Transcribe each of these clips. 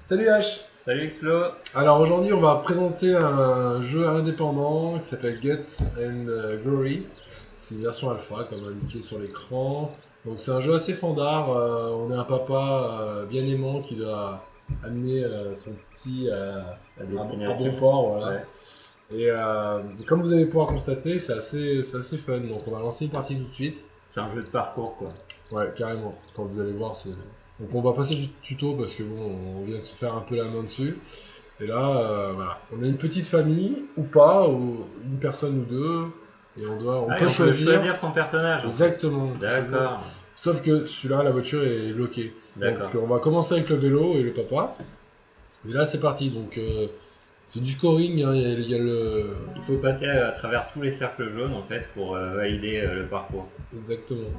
Salut H. Salut Explo. Alors aujourd'hui on va présenter un jeu indépendant qui s'appelle Guts and Glory. C'est une version alpha comme indiqué sur l'écran. Donc c'est un jeu assez fandard. On est un papa bien aimant qui doit amener son petit La à destination. bon port. Voilà. Ouais. Et comme vous allez pouvoir constater, c'est assez fun. Donc on va lancer une partie tout de suite. C'est un jeu de parcours quoi. Ouais, carrément. Quand vous allez voir, c'est. Donc on va passer du tuto parce que bon, on vient de se faire un peu la main dessus. Et là, voilà, on a une petite famille ou pas, ou une personne ou deux, et on peut On peut choisir. choisir son personnage. En fait. Exactement. on peut choisir. D'accord. Sauf que celui-là, la voiture est bloquée. D'accord. Donc on va commencer avec le vélo et le papa. Et là, c'est parti. Donc c'est du scoring. Hein, il y a le. Il faut passer à travers tous les cercles jaunes en fait pour valider le parcours. Exactement.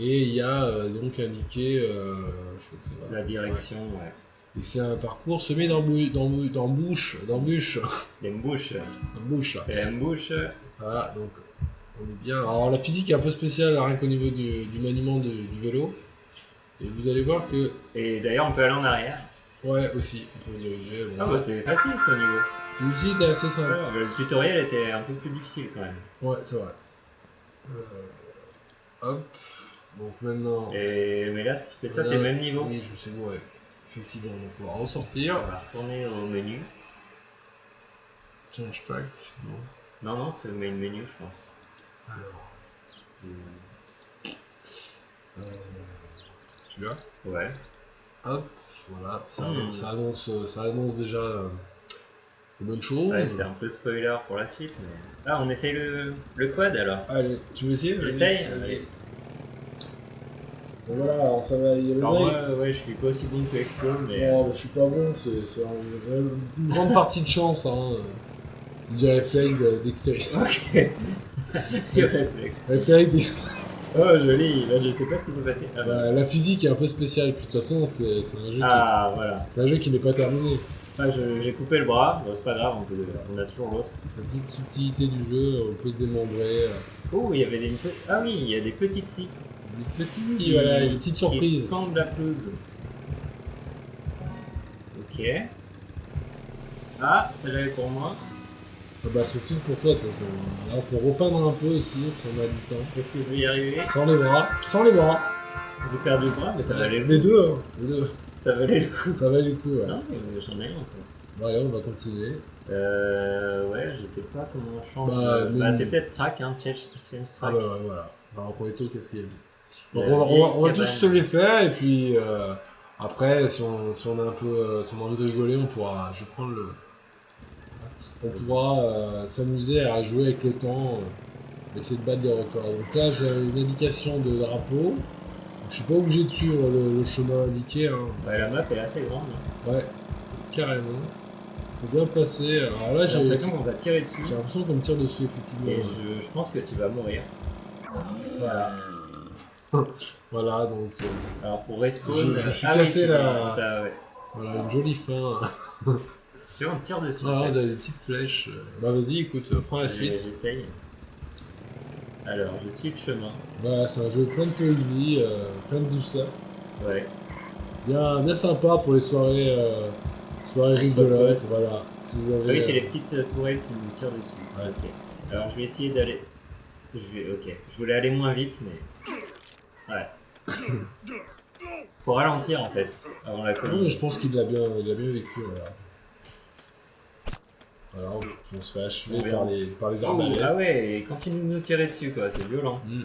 Et il y a donc indiqué, je crois que c'est là. La direction, ouais. Et c'est un parcours semé d'embûches, L'embouche. d'embûches là. Et l'embouche. Voilà, donc on est bien. Alors la physique est un peu spéciale rien qu'au niveau du maniement du vélo. Et vous allez voir que, Et d'ailleurs on peut aller en arrière. ouais aussi, on peut diriger. Bon, Ah bah c'est facile ce niveau. celui-ci était assez simple. Ouais, le tutoriel était un peu plus difficile quand même. Ouais, c'est vrai. Hop. Donc maintenant. Mais là ça c'est le même niveau. Oui, je me suis gouré. Effectivement, on va On ressortir. va retourner au menu. Change track. Non. Non, c'est le main menu je pense. Alors. Hmm. Celui-là. Ouais. Hop, voilà, ça Hmm. annonce déjà de bonnes choses. Ouais, c'était un peu spoiler pour la suite, mais. Ah, on essaye le quad alors. Allez, tu veux essayer? Vas-y. J'essaye. Allez. Donc voilà, alors ça va, il y a le Alors mec. moi, ouais, je suis pas aussi bon que Expo, mais. Non, je suis pas bon, c'est une grande partie de chance. Hein. C'est du réflexe dextérité. Ok. Le réflexe. Réflexe dextérité. Oh, joli. Là, je sais pas ce qui s'est passé. Ah, bah. La physique est un peu spéciale, puis de toute façon, c'est un jeu Ah, voilà. c'est un jeu qui n'est pas terminé. Ah, j'ai coupé le bras. Bon, c'est pas grave, on a toujours l'os. C'est la petite subtilité du jeu, on peut se démembrer. Oh, il y avait des. Ah oui, il y a des petites scies. Des petits, voilà, une petite surprise. Qui tendent la pelouse. Ok. Ah, celle-là est pour moi. Ah bah c'est tout pour toi, de toute façon. Là, on peut repeindre un peu aussi, si on a du temps. Est-ce que je vais y arriver? Sans les bras, sans les bras. J'ai perdu le bras, mais ça valait le coup. Les deux, hein. Les deux. Ça valait le coup. Ça valait le coup, ouais. Non, mais j'en ai un encore. Bon, allez, on va continuer. Ouais, je sais pas comment on change. Mais- C'est peut-être track, hein, change Ah track. bah ouais, voilà. Alors Cornetto, qu'est-ce qu'il y a dit? Donc La on va vieille tous cabane. se les faire, et puis après, si on a un peu, si on a envie de rigoler, on pourra, je vais prendre le... On pourra s'amuser à jouer avec le temps, essayer de battre des records. Donc là, j'ai une indication de drapeau. Je suis pas obligé de suivre le chemin indiqué, hein. Ouais, la map est assez grande. Hein. Ouais, carrément. Faut bien placer. Alors là, J'ai l'impression qu'on va tirer dessus. j'ai l'impression qu'on me tire dessus, effectivement. Et je pense que tu vas mourir. Voilà. Voilà, donc Alors pour respawn. je suis ah cassé oui, la- ouais. voilà, une jolie fin. Tu vois, on tire dessus. Ah, en on fait. a des petites flèches. Bah vas-y, écoute, prends la suite. J'essaye. Alors, je suis le chemin. Voilà, c'est un jeu plein de poésie, plein de douceur. Ouais. Bien sympa pour les soirées, soirées rigolotes. Voilà. Si vous Ah avez, oui, c'est les petites tourelles qui nous tirent dessus. Ouais. Ok. Alors, je vais essayer d'aller. Ok. Je voulais aller moins vite, mais. Ouais. Faut ralentir en fait avant la Non, colline. mais je pense qu'il l'a bien vécu. Voilà. Voilà, on se fait achever par les Oh, arbalètes. ah ouais, et continue de nous tirer dessus quoi, c'est violent. Mm.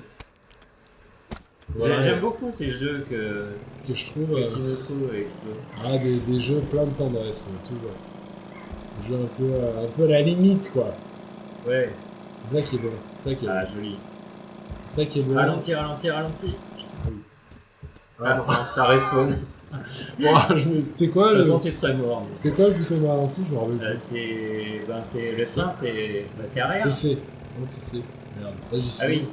Voilà, J'aime beaucoup ces jeux que je trouve tu nous trouves Explo. des jeux plein de tendresse, toujours. Des jeux un peu à la limite, quoi. Ouais. C'est ça qui est bon. C'est ça qui est Ah, bon. joli. C'est ça qui est bon. Ralenti. Ah non, t'as respawn. Bon, c'était quoi De toute le... façon, tu serais mort. C'était quoi le bouton de ralenti? Je me rappelle plus. C'est le train, c'est arrière. C'est C. Non, c'est C. Merde. Là, j'y suis. Ah oui.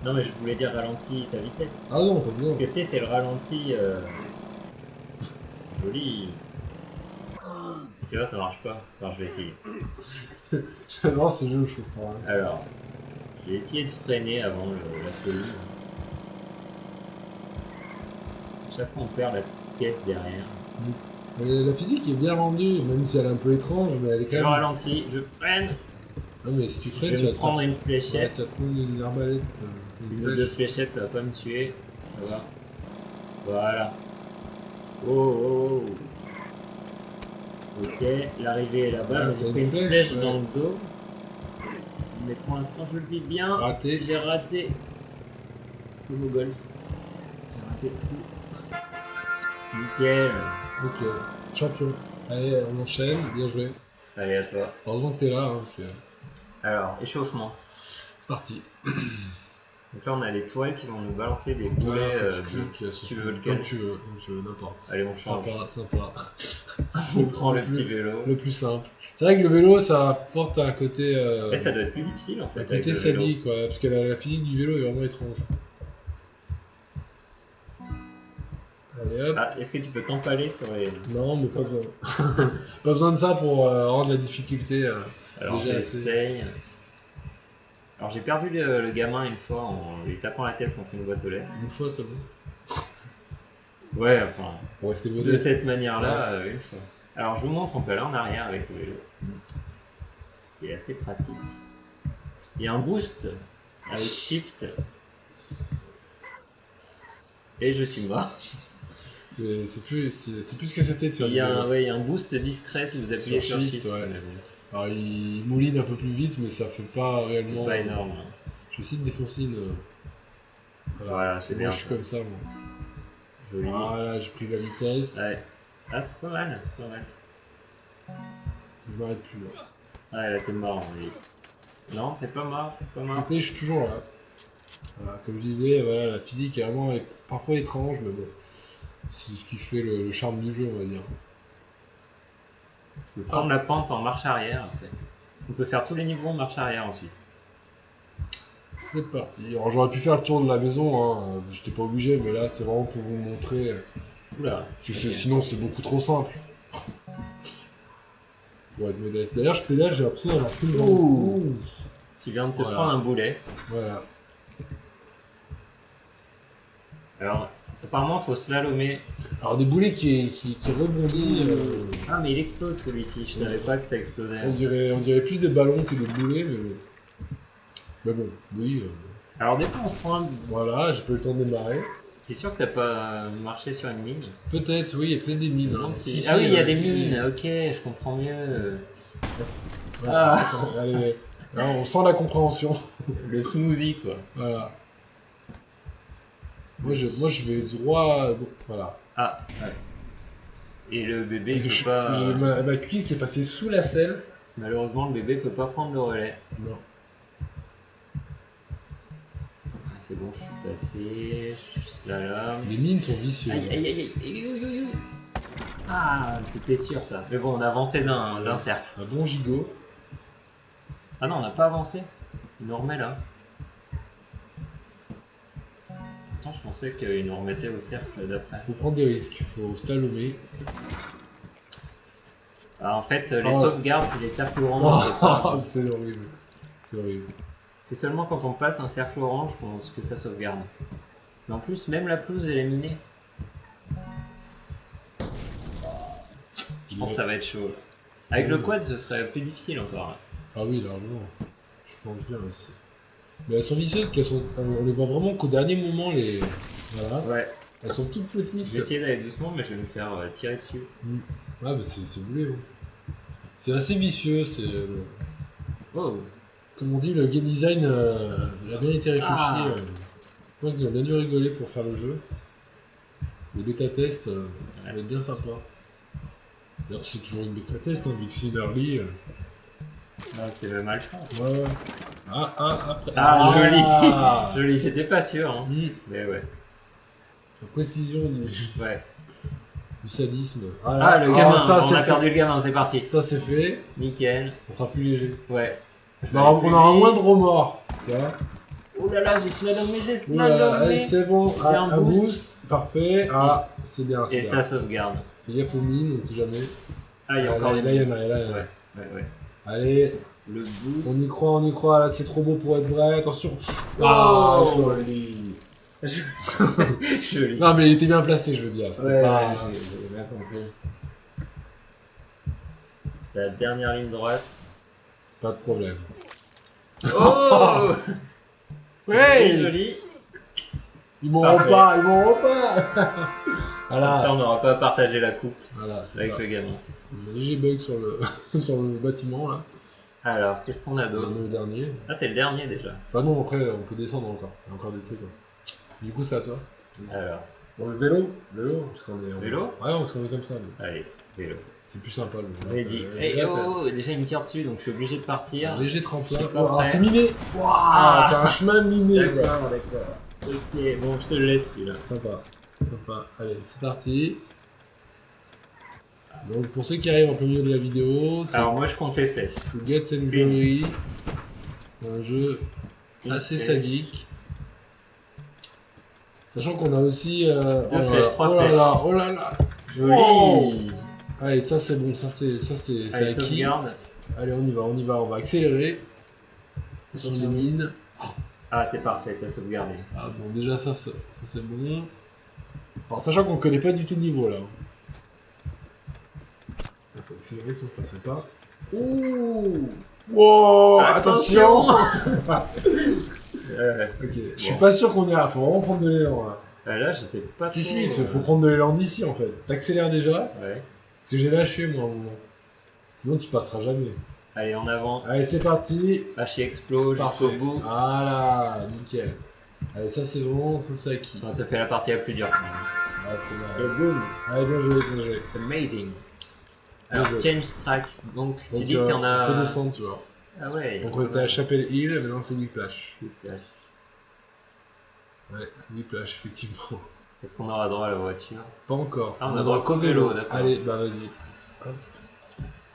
Non, mais je voulais dire ralenti ta vitesse. Ah non, pas bien. Parce que c'est le ralenti. Joli. Tu vois, ça marche pas. Attends, je vais essayer. J'adore ce jeu, je comprends. Hein. Alors, je vais essayer de freiner avant la colline. Chaque fois, on perd la petite pièce derrière. La physique est bien rendue, même si elle est un peu étrange, mais elle est quand Je même. ralentis, je freine. Non, mais si tu Je freines, vais tu me vas te prendre une ouais, fléchette. tu vas te prendre une arbalète. Une ou deux fléchettes, ça va pas me tuer. Ça va. Voilà. Oh, oh, oh. Ok, l'arrivée est là-bas, Ouais, mais t'as j'ai une pris une flèche, flèche ouais. dans le dos. Mais pour l'instant, je le vis bien. Raté. J'ai raté. Comme au golf. J'ai raté tout. Nickel. Ok, champion. Allez, on enchaîne, bien joué. Allez, à toi. Heureusement que t'es là, hein, parce que Alors, échauffement. c'est parti. Donc là, on a les toiles qui vont nous balancer des boulets. Voilà, faut que tu cliques sur tu ce veux bouton. lequel? Comme tu veux, n'importe. Allez, on change. Sympa. On prend le plus- petit vélo. Le plus simple. C'est vrai que le vélo, ça apporte un côté. Mais ça doit être plus difficile en fait Un avec côté le vélo. sadique, quoi. Parce que la physique du vélo est vraiment étrange. Allez hop. Ah, est-ce que tu peux t'empaler sur les... Non, mais pas besoin. Pas besoin de ça pour rendre la difficulté Alors déjà assez. j'essaye. Alors j'ai perdu le gamin une fois en lui tapant la tête contre une boîte aux lettres. Une fois seulement. Ouais, enfin, Pour rester de modeste. cette manière-là, une fois. Alors je vous montre, on peut aller en arrière avec le vélo. C'est assez pratique. Il y a un boost avec Shift. Et je suis mort. C'est plus ce que c'était de faire Il du y a vélo. un, ouais, il y a un boost discret si vous appuyez Sur sur Shift, Shift. ouais. Mais bon, Alors il mouline un peu plus vite, mais ça fait pas c'est réellement. pas énorme. Je vais essayer de défoncer une. Voilà, c'est Moi bien. je suis Ça. comme ça, moi. Joli. Voilà, j'ai pris la vitesse. Ouais. Ah, c'est pas mal, c'est pas mal. Je m'arrête plus là. Ah, là, t'es mort, oui. Non, t'es pas mort, t'es pas mort. Tu sais, je suis toujours là. Voilà, comme je disais, voilà, la physique est vraiment parfois étrange, mais bon. C'est ce qui fait le charme du jeu, on va dire. Tu peux prendre la pente en marche arrière, en fait. On peut faire tous les niveaux en marche arrière ensuite. C'est parti. Alors j'aurais pu faire le tour de la maison, hein. J'étais pas obligé, mais là c'est vraiment pour vous montrer. Oula. Sinon c'est beaucoup trop simple. Pour être modeste. D'ailleurs je pédale, j'ai l'impression d'avoir plus le Ouh. Tu viens de te Voilà. prendre un boulet. Voilà. Alors, apparemment, faut slalomer. Alors des boulets qui rebondissent. Ah, mais il explose celui-ci. Je savais pas que ça explosait. On dirait plus des ballons que des boulets, mais bon. Mais bon, oui. Alors, des fois, on se prend un... Voilà, j'ai pas eu le temps de démarrer. T'es sûr que t'as pas marché sur une mine? Peut-être, oui, il y a peut-être des mines. Non, Hein. si- Ah oui, il y a des mines. Ok, je comprends mieux. Ah. Allez, là, on sent la compréhension. Le smoothie, quoi. Voilà. Moi je vais droit. Donc, voilà. Ah, ouais. Et le bébé, il J'ai peut pas... ma cuisse qui est passée sous la selle. Malheureusement, le bébé peut pas prendre le relais. Non. Ah, c'est bon, je suis passé. Je slalom. Les mines sont vicieuses. Aïe, aïe, aïe, aïe. Ah, c'était sûr ça. Mais bon, on a avancé d'un cercle. Un bon gigot. Ah non, on n'a pas avancé. Il nous remet là. Pourtant, je pensais qu'il nous remettait au cercle d'après. Faut prendre des risques, faut slalomer. Alors, en fait, les Oh. sauvegardes, c'est les cercles orange. Oh, c'est horrible. C'est horrible. C'est seulement quand on passe un cercle orange que ça sauvegarde. Mais en plus, même la pelouse, elle est minée. Je pense que ça va être chaud. Avec le quad, ce serait plus difficile encore. Ah oui, largement. Je pense bien aussi. Mais elles sont vicieuses, on les voit vraiment qu'au dernier moment, les. Voilà. Ouais. Elles sont toutes petites. Je vais essayer d'aller doucement, mais je vais me faire tirer dessus. Ah, bah c'est voulu. C'est assez vicieux, c'est. Oh. Comme on dit, le game design a bien été réfléchi. Ah. Je pense qu'ils ont bien dû rigoler pour faire le jeu. Les bêta-tests, ça va être bien sympa. D'ailleurs, c'est toujours une bêta-test, hein, vu que c'est une early. Ah, c'est même alpha. Ouais. Après. Ah, joli. Joli, j'étais pas sûr. Hein. Mais ouais. La précision Ouais. du sadisme. Ah, le gamin, ça, on c'est a fait. perdu le gamin, c'est parti. Ça, c'est fait. Nickel. On sera plus léger. Ouais. On aura moins de remords. Tu vois. Oh là là, j'ai slalomé, j'ai Oula, allez, slalomé. c'est bon. J'ai un boost. Parfait. Si. Ah, c'est bien. Et ça sauvegarde. Fais gaffe aux mines, on ne sait jamais. Ah, il y a encore là, une. là, il y en a, là, il y en a. Ouais. Allez, Le boost. on y croit, là, c'est trop beau pour être vrai. Attention. Oh, Ah, joli. Joli. Non, mais il était bien placé, je veux dire. C'était Ouais, pas... j'ai bien compris. La dernière ligne droite. Pas de problème. Oh Ouais. joli. Ils m'en Parfait. pas, ils m'en pas. Comme ça, Voilà. on n'aura pas partagé la coupe Voilà, c'est avec ça. le gamin. Un léger bug sur le, sur le bâtiment là. Alors, qu'est-ce qu'on a On d'autre? est au dernier. Ah, c'est le dernier déjà. Bah non, après on peut descendre encore. Il y a encore des trucs. Quoi. Du coup, c'est à toi. Vas-y. Alors, Bon, le vélo. Vélo, parce qu'on est. Vélo Ouais, parce qu'on est comme ça. Mais allez, vélo. c'est plus sympa le vélo. Ready. Déjà, Hey, oh, déjà il me tire dessus donc je suis obligé de partir. un léger tremplin. Je suis pas Oh, prêt. c'est miné. Waouh, Ah. t'as un chemin miné. quoi. D'accord, d'accord. Ok, bon, je te le laisse celui-là. Sympa. Sympa. Allez, c'est parti. Donc pour ceux qui arrivent en plein milieu de la vidéo, c'est Alors, moi je compte les flèches. Guts and Glory. Un jeu Une assez flèche. sadique. Sachant qu'on a aussi. Deux flèches, trois oh là flèches. là, oh là là. Joli. Wow. Allez, ça c'est bon, ça c'est Allez, acquis. sauvegarde. Allez, on va accélérer. Sur les Attention. mines. Ah, c'est parfait, t'as sauvegardé. Ah bon, déjà ça c'est bon. Alors sachant qu'on connaît pas du tout le niveau là. Il faut accélérer sinon je passerai pas. Ouh. Wow, Attention. Ok, je suis Bon. pas sûr qu'on est là, faut vraiment prendre de l'élan là. Là, j'étais pas Si, trop, si, il faut prendre de l'élan d'ici en fait. T'accélères déjà, Ouais. parce que j'ai lâché moi à un moment. Sinon tu passeras jamais. Allez, en avant. Allez, c'est parti. Haché explo Parfait. jusqu'au bout. Voilà, nickel. Allez, ça c'est bon, ça c'est acquis. On te fait la partie la plus dure. Ah, c'était Et marrant. boum. Allez, bien joué, bien joué. Amazing. Alors, joué. change track. Donc, tu Donc, dis qu'il y en a. on peut descendre, tu vois. Ah ouais. Donc on était à Chapelle Hill, et maintenant c'est Whiplash. Whiplash. Ouais, Whiplash, effectivement. Est-ce qu'on aura droit à la voiture? Pas encore. Ah, on a droit qu'au vélo, d'accord. Allez, bah vas-y.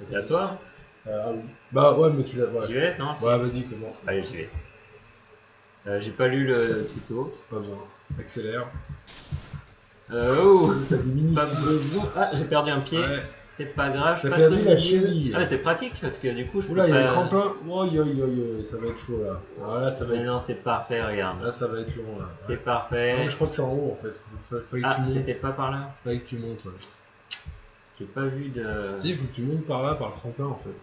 C'est à toi? Ah oui. Bah ouais, mais tu l'as. J'y Ouais, vais? Non? ouais vas-y, commence. Allez, j'y vais. J'ai pas lu le tuto. Pas besoin. Accélère. Oh! T'as des mini Pas besoin. Ah, j'ai perdu un pied. Ouais. C'est pas grave, je T'as passe perdu au la milieu. cheville. Ah, mais c'est pratique parce que du coup, je peux Oula, il y a des pas. tremplins. Oh, ça va être chaud là. Voilà, ça va Mais être. non, c'est parfait, regarde. Là, ça va être long là. C'est Ouais. Non, parfait. mais je crois que c'est en haut en fait. Fallait que Ah, tu montes. c'était pas par là? Fallait que tu montes, ouais. J'ai pas vu de. Si, il faut que tu montes par là, par le tremplin en fait.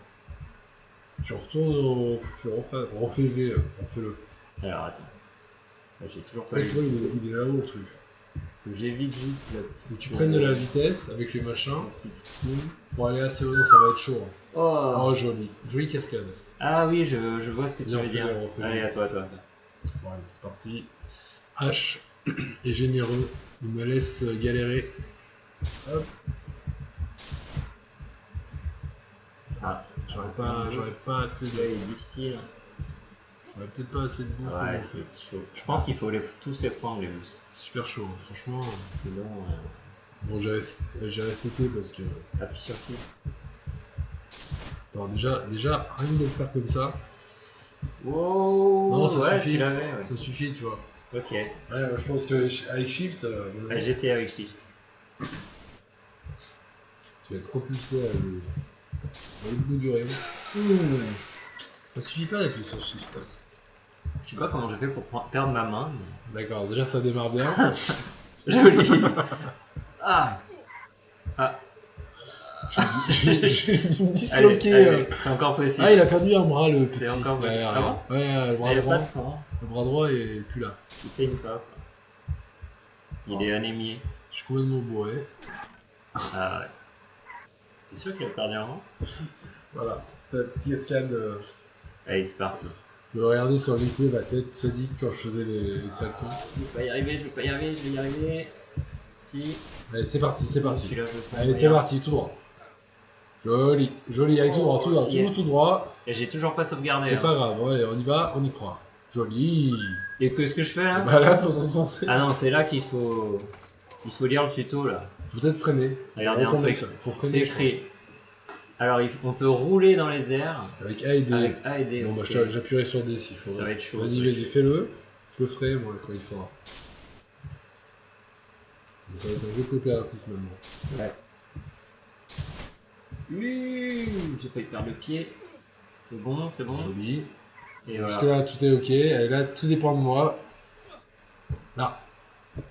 Tu retournes au. Tu refais-le. Refais-le. Alors, attends. J'ai toujours pas Ouais, tu vu. vois, il est là-haut le truc. J'évite juste la petite. Faut que tu prennes de la vitesse avec les machins la petite scie. pour aller assez haut, ça va être chaud. Hein. Oh. Oh, joli. Jolie cascade. Ah oui, je vois ce que tu Viens, veux dire. refais-le, refais-le. Allez, à toi, à toi. Bon, allez, c'est parti. H est généreux. Il me laisse galérer. Hop. Ah, J'aurais pas assez celui-là de. il est difficile. J'aurais peut-être pas assez de bouffe. Ouais, pour monter. c'est chaud. Je pense qu'il faut tous les prendre, les boosts. C'est super chaud. Franchement. Sinon, Bon, j'ai resté parce que. appuie sur qui? Attends, déjà, rien de le faire comme ça. Wow. Non, ça ouais, suffit. tu l'avais, ouais. Ça suffit, tu vois. Ok. Ouais, je pense que avec Shift, Allez, j'essaie avec Shift. tu vas être propulsé à l'autre bout du rayon. Ça suffit pas d'appuyer sur Shift. Je sais pas comment je fais pour perdre ma main. D'accord, déjà ça démarre bien. Mais... Joli. Ah. Ah. J'ai dû me Allez, disloquer. allez, c'est encore possible. Ah, il a perdu un bras le petit. C'est encore Ouais, possible. ouais, Ah bon? ouais, le bras Il y a droit. pas de sang. Le bras droit est plus là. Il fait une pop. Il est anémié. Je suis complètement bourré. Ah ouais. C'est sûr qu'il a perdu un rang? Voilà, c'était la petite escale. Allez, c'est parti. Je me regardais sur replay ma tête sadique quand je faisais les saltos. Je vais pas y arriver, je vais y arriver. Si. Allez, c'est parti, c'est parti. Celui-là, je le sens Allez, c'est moyen. parti, tout droit. Joli, joli, avec tout droit, tout droit, Yes. tout droit. Et j'ai toujours pas sauvegardé. C'est hein. pas grave, ouais, on y va, on y croit. Joli. Et qu'est-ce que je fais là? Bah là, faut s'en sortir. Ah non, c'est là qu'il faut. Il faut lire le tuto là. Faut peut-être freiner. Regardez un Retomber truc. sur- Faut freiner. C'est je crois. écrit. Alors on peut rouler dans les airs Avec A et D. avec A et D. Bon, bah ok. j'appuierai sur D s'il faut. Ça va être chaud, Vas-y, ça va être vas-y, chaud. fais-le. Je le ferai, moi, quand il faudra. Mais ça va être un jeu coopératif maintenant. Ouais. Oui, j'ai failli perdre le pied. C'est bon, c'est bon. Joli. Et voilà. Jusque-là, tout est ok. Et là, tout dépend de moi. Là.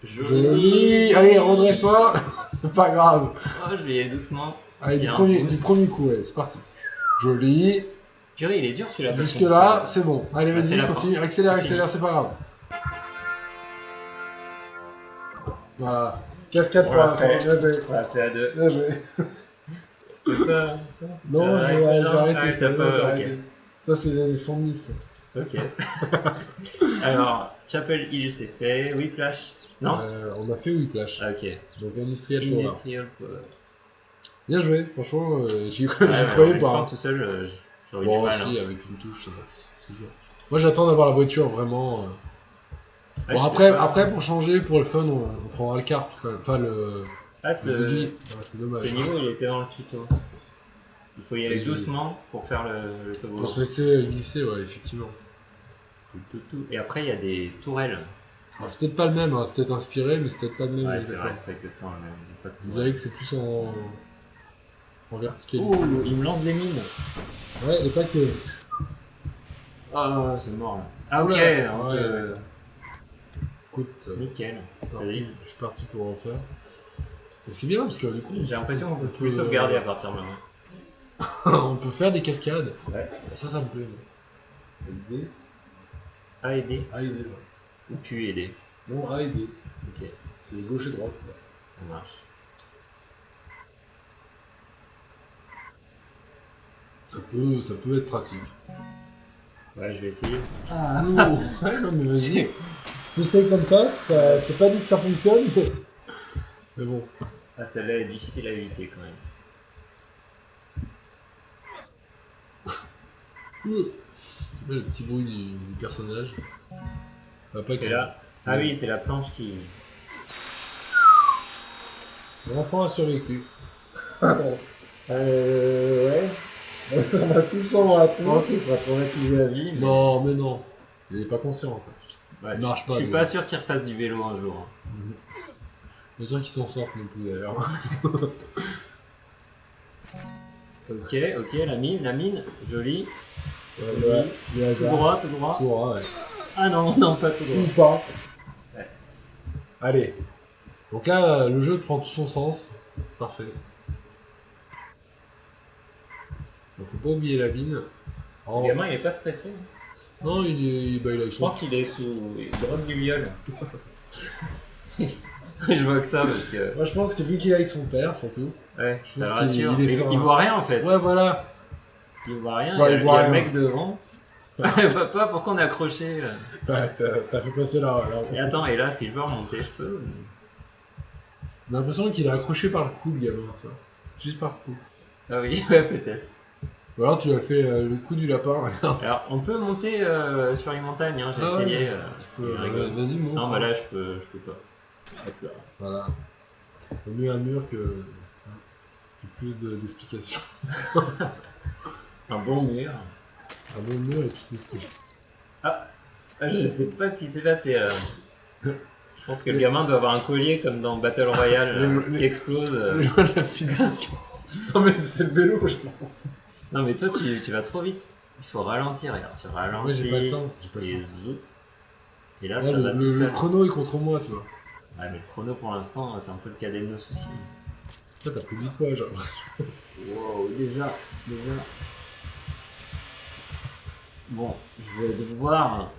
Joli. Joli. Allez, redresse-toi. C'est pas grave. Oh, je vais y aller doucement. Allez, Il y du a un premier, boost. du premier coup, ouais, c'est parti. Joli. Purée, il est dur celui-là. parce Jusque qu'on là, peut- c'est bon. Allez, Bah, c'est vas-y, la continue. fin. Accélère, C'est accélère, fini. c'est pas grave. Voilà. Cascade On pour l'a la fin. fait. Bien joué. On l'a fait à deux. Bien joué. C'est ça. Non, j'ai arrêté Ah, ça. t'as non, pas- j'ai ok. arrêté. Ça, c'est les années 70. Ok. Alors, Chapel Hill, c'est fait. Whiplash. Non On a fait Whiplash. Ah, ok. Donc, Industrial Power. Industrial Power. Bien joué, franchement, j'y Ouais, mais en croyais même pas. temps, Hein. tout seul, j'aurais du Bon, mal. si, Hein. avec une touche, c'est joué. Moi, j'attends d'avoir la voiture vraiment. Ouais, Bon, je sais après, pas. pour changer, pour le fun, on prendra le kart quand même. Enfin, le Ah, buggy. ce C'est dommage. niveau, il était dans le tuto. Il faut y aller Oui. doucement pour faire le toboggan. Pour se laisser glisser, ouais, effectivement. Tout. Et après, il y a des tourelles. Alors, c'est peut-être pas le même, hein, c'est peut-être inspiré, mais c'est peut-être pas le même. Ouais, c'est exactement. vrai, c'est pas exactement le même. Il y a pas de Je tourelles. dirais que c'est plus en verticalité. Oh, il me lance des mines. Ouais, et pas que. Ah, c'est mort là. Ah, ok, Oula, donc, ouais. Écoute, nickel. Vas-y. je suis parti pour en faire. Et c'est bien parce que du coup, J'ai l'impression qu'on peut on plus sauvegarder à partir de maintenant. on peut faire des cascades. Ouais. Et ça me plaît. Aider. A aider. A aider, ouais. Ou tu aider. Non, A aider. Ok, C'est gauche et droite. Quoi. ça marche. Ça peut être pratique. Ouais, je vais essayer. Ah ouais, non, mais vas-y. Si t'essayes comme ça, c'est pas dit que ça fonctionne. Mais bon. Ah, celle-là est difficile à éviter quand même. Le petit bruit du personnage. Pas C'est là. Ah oui, c'est la planche qui. L'enfant a survécu. Ouais. Ça m'a tout le sang dans la Je pense qu'il faudra traumatiser la vie. Mais... Non, mais non. Il est pas conscient en fait. Ouais, il marche pas, je suis lui. pas sûr qu'il refasse du vélo un jour. Je suis sûr qu'il s'en sortent non plus d'ailleurs. Ok, la mine, jolie. Ouais, Tout droit, tout droit. Tout droit, ouais. Ah non, non, pas tout droit. Ou pas. Ouais. Allez. Donc là, le jeu prend tout son sens. C'est parfait. Donc, faut pas oublier la mine. Le gamin, il est pas stressé. Non, il a Je pense qu'il est sous drogue du viol. Je vois que ça parce que. Moi, je pense que vu qu'il est avec son père, surtout. Ouais, Je ça le pense qu'il- rassure. il est Il, sur il un- voit rien en fait. Ouais, voilà. Il voit rien. Ouais, il y a, il voit il y a rien. le mec devant. Papa, pourquoi on est accroché Ouais, t'as fait passer là. Et attends, et là, si je veux remonter, je peux. On a l'impression qu'il est accroché par le cou, le gamin, tu vois. Juste par le cou. Ah oui, ouais, peut-être. Ou alors tu as fait le coup du lapin, regarde. Alors, on peut monter sur les montagnes, hein, j'ai Ah ouais. essayé. C'est rigolo. Vas-y, monte. Non, bah là, je peux pas. Hop là. Voilà. Vaut mieux un mur que plus d'explications. Un bon mur. Un bon mur et tu sais ce que Ah, je sais pas ce qui s'est passé. Je pense que le gamin doit avoir un collier comme dans Battle Royale qui explose. Les lois de la physique. Non mais c'est le vélo, je pense. Non, mais toi, tu vas trop vite. Il faut ralentir, regarde. Tu ralentis. Ouais, j'ai pas le temps. J'ai pas le Et temps. zoup. Et là, Ouais, ça va tout le seul. chrono est contre moi, tu vois. Ouais, mais le chrono pour l'instant, c'est un peu le cadet de nos soucis. Toi, t'as plus vite quoi, j'ai l'impression. Wow, déjà. Bon, je vais devoir.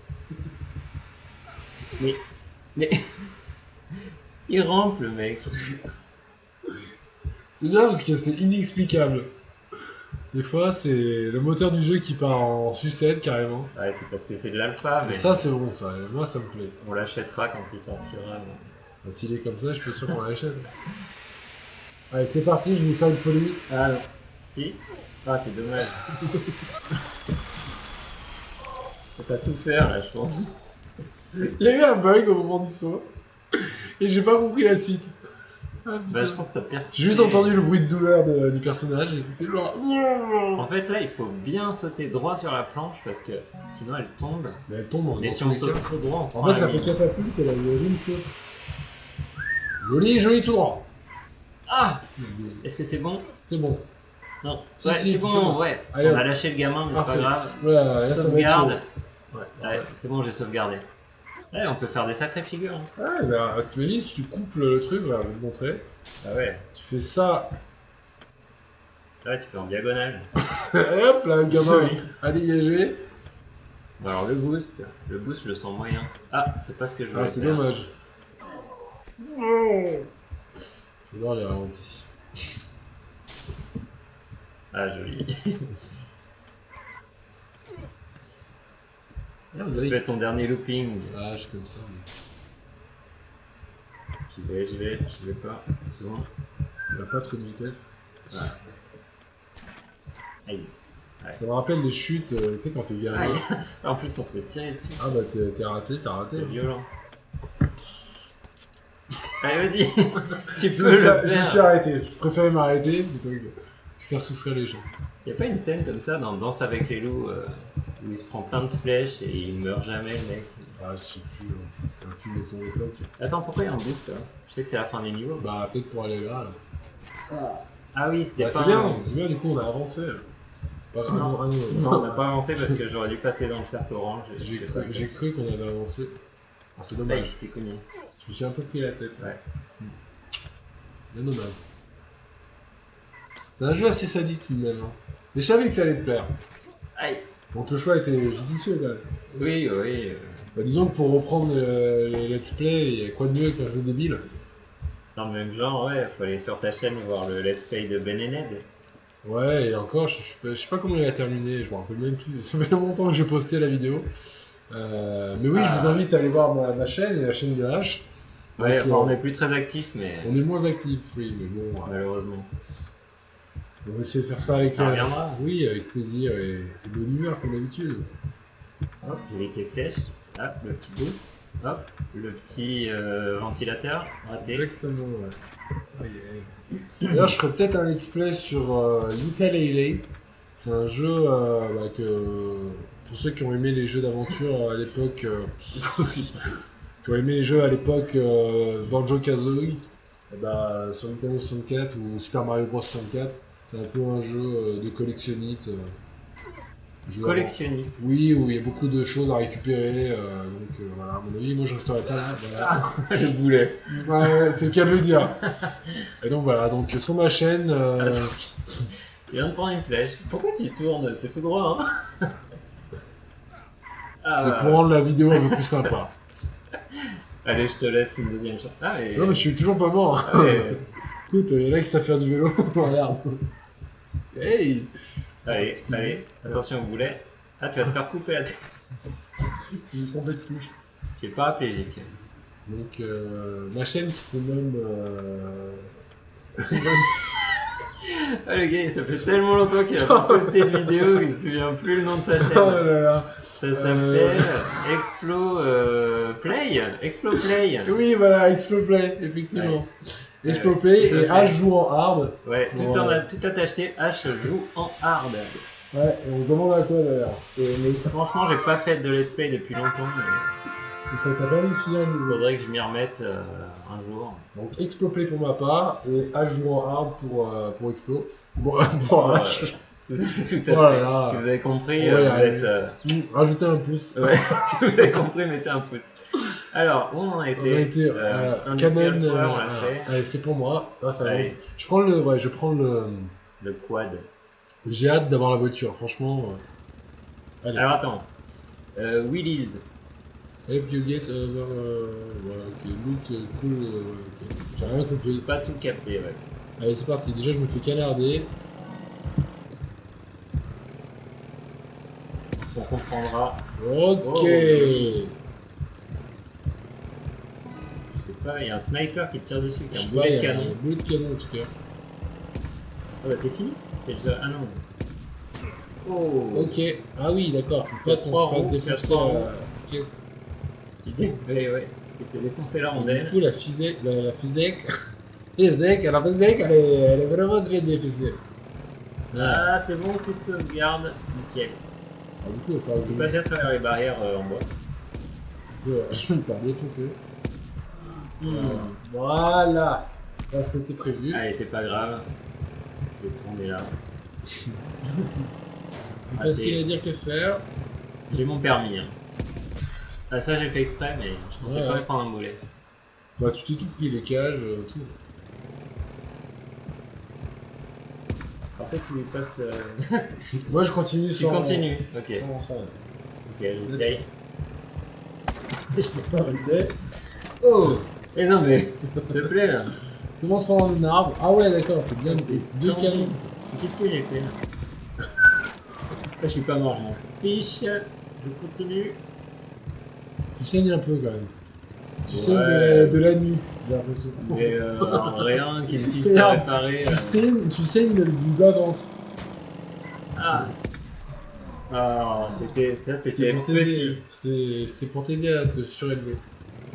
Mais. Il rampe le mec. C'est bien parce que c'est inexplicable. Des fois, c'est le moteur du jeu qui part en sucette carrément. Ouais, c'est parce que c'est de l'alpha, mais Et ça, c'est bon, ça. Et moi, ça me plaît. on l'achètera quand il sortira. Bah, S'il est comme ça, je suis sûr qu'on l'achète. Allez, c'est parti, je vais faire une folie. Ah non. Si. Ah, c'est dommage. T'as souffert là, je pense. Il y a eu un bug au moment du saut. Et j'ai pas compris la suite. Ah, putain. Bah, je pense que t'as perdu. J'ai juste entendu le bruit de douleur du personnage et écouté genre. En fait, là, il faut bien sauter droit sur la planche parce que sinon elle tombe. Mais elle tombe. Mais dans si tous on les saute cas. trop droit, on se prend En fait, la ça fait mine. catapulte et la violine saute. Joli, tout droit. Ah, est-ce que c'est bon? C'est bon. Non. Si, Ouais, si, c'est bon, c'est bon. ouais. Allez, On hop. a lâché le gamin, mais c'est pas Parfait. grave. Ouais, là, ça va être Sauvegarde. chaud. Ouais, Ouais, c'est bon, j'ai sauvegardé. Ouais, on peut faire des sacrées figures. Hein. Ouais, bah, t'imagines si tu coupes le truc, là, je vais te montrer. Ah ouais. Tu fais ça, Là, tu fais en diagonale. et hop, là, le gamin Joli. a dégagé. Bon, alors le boost, je le sens moyen. Ah, c'est pas ce que je Ah, voulais c'est faire. dommage. J'adore les ralentis. Ah, joli. Ah, vous Tu avez... fais ton dernier looping. Ah, je suis comme ça. J'y vais pas. C'est bon. Il n'y a pas trop de vitesse. Ah. Aïe. Ouais. Ça me rappelle les chutes, tu sais, quand t'es gamin. Aïe. En plus, on se fait tirer dessus. Ah, bah, t'es raté, t'as raté. C'est hein. violent. Allez, vas-y. Tu Je peux le me suis faire. arrêté. Je préférais m'arrêter plutôt que de faire souffrir les gens. Y'a pas une scène comme ça dans Danse avec les loups où il se prend plein de flèches et il meurt jamais, le mec. Ah, je sais plus, c'est un film de ton époque. Attends, pourquoi il y a un boucle là? Je sais que c'est la fin des niveaux. Bah, peut-être pour aller là. Ah oui, c'était Bah, pas. c'est bien, du coup, on a avancé. Pas vraiment, ah, Non, on n'a pas avancé parce que j'aurais dû passer dans le cercle orange. J'ai cru qu'on avait avancé. Ah, c'est Aïe, dommage. je t'ai cogné. Je me suis un peu pris la tête. Ouais. Bien dommage. C'est un jeu assez sadique lui-même. Hein. Mais je savais que ça allait te plaire. Aïe. Donc le choix était judicieux quand même. Oui, oui. Bah, disons que pour reprendre les let's play, il y a quoi de mieux qu'un jeu débile. Dans le même genre, ouais, faut aller sur ta chaîne voir le let's play de Ben Ned. Ouais, et encore, je sais pas comment il a terminé, je me rappelle même plus. Ça fait longtemps que j'ai posté la vidéo. Mais oui, je vous invite à aller voir ma chaîne et la chaîne de H. Ouais, Donc, enfin, on est plus très actifs, mais on est moins actifs, oui, mais bon, malheureusement. on va essayer de faire ça avec Ça reviendra. oui, avec plaisir et bonne humeur comme d'habitude. Hop, j'évite les flèches. Hop, le petit bout. Hop, le petit ventilateur. Raté. Exactement, ouais. D'ailleurs, je ferai peut-être un let's play sur Yooka-Laylee. C'est un jeu bah, que pour ceux qui ont aimé les jeux d'aventure à l'époque, qui ont aimé les jeux à l'époque Banjo-Kazooie, et bah, sur Nintendo 64 ou Super Mario Bros 64, c'est un peu un jeu de collectionnite. Jeu Collectionniste. oui, où il y a beaucoup de choses à récupérer, donc voilà, à mon avis, moi je resterai pas là. Voilà. Le boulet. Ouais, c'est le cas de le dire. Et donc voilà, donc sur ma chaîne. Attention. Tu viens de prendre une flèche. Pourquoi tu tournes? C'est tout droit, hein? Ah, C'est bah, pour rendre la vidéo un peu plus sympa. allez, je te laisse une deuxième chance. Ah, mais... Non, mais je suis toujours pas mort. Ah, mais- Écoute, il y en a qui savent faire du vélo. Regarde. Hey! Allez, allez, attention au boulet. Ah, tu vas te faire couper la tête. Je me suis trompé de touche. Tu es paraplégique. Donc, ma chaîne se nomme. Ah, le gars, ça fait tellement longtemps qu'il a pas posté de vidéo qu'il se souvient plus le nom de sa chaîne. Oh là là. Ça s'appelle Explo Play. Explo Play. Oui, voilà, Explo Play, effectivement. Explo Play tout à et fait. H joue en hard. Ouais, Pour, tout à t'acheter. H joue en hard. Ouais, et on se demande à quoi d'ailleurs. Mais franchement, j'ai pas fait de let's play depuis longtemps. Mais Et ça t'a permis de finir le il niveau. faudrait que je m'y remette un jour. Donc Explo Play pour ma part et H joue en hard pour Explo. Bon, pour H. Tout à fait. Voilà. Si vous avez compris, Ouais, vous êtes. Rajoutez un pouce. Ouais, si vous avez compris, mettez un pouce. Alors, où on a été On a été Industrial Canon. Power, on l'a fait. Allez, c'est pour moi. Ah, ça Allez. avance. Je prends le. Le quad. J'ai hâte d'avoir la voiture, franchement. Allez. Alors, attends. Willys. Help you get over. Voilà, ok. Loot cool. Ok. J'ai rien compris. Pas tout capté, ouais. Allez, c'est parti. Déjà, je me fais canarder. On comprendra. Ok. Oh, oui. Je sais pas, il y a un sniper qui te tire dessus, qui a un boulet de canon. Un boulet de canon en tout cas. Ah bah c'est fini. C'est déjà... Ah non. Oh. Ok. Ah oui, d'accord. Faut pas Trois qu'on se fasse roues, défoncer trois roues. la caisse. Tu dis ouais, parce que t'es défoncé la Du rondelle. coup, la physique, la physique, elle est vraiment très difficile. Ah, c'est bon, tu sauvegardes. Nickel. Ah, du coup, il va falloir Tu que passes à travers les barrières en bois. je me faire défoncer. Hmm. Voilà. Là, c'était prévu. Allez, c'est pas grave. Je vais tourner là. Plus facile à dire que faire. J'ai mon permis. Hein. Ah, ça j'ai fait exprès, mais je pensais Ouais, pas ouais. prendre un boulet. Bah, tu t'es tout pris, les cages, tout. Alors toi tu lui passes... Moi, je continue tu sans. continues, ok. Sans rien. Ok, j'essaye. Je peux pas arrêter. Oh! Eh non mais, s'il te plaît là. Commence par un arbre. Ah ouais, d'accord, c'est bien. C'est Deux tendu. canons. Qu'est-ce que j'ai fait là? Je suis pas mort, je m'en fiche. Je continue. Tu saignes un peu quand même. Tu Ouais. saignes de la nuit, j'ai l'impression. Mais rien qui me puisse Regarde, réparer. tu saignes du bas ventre. Ah, ah ça c'était pour petit. t'aider. C'était pour t'aider à te surélever.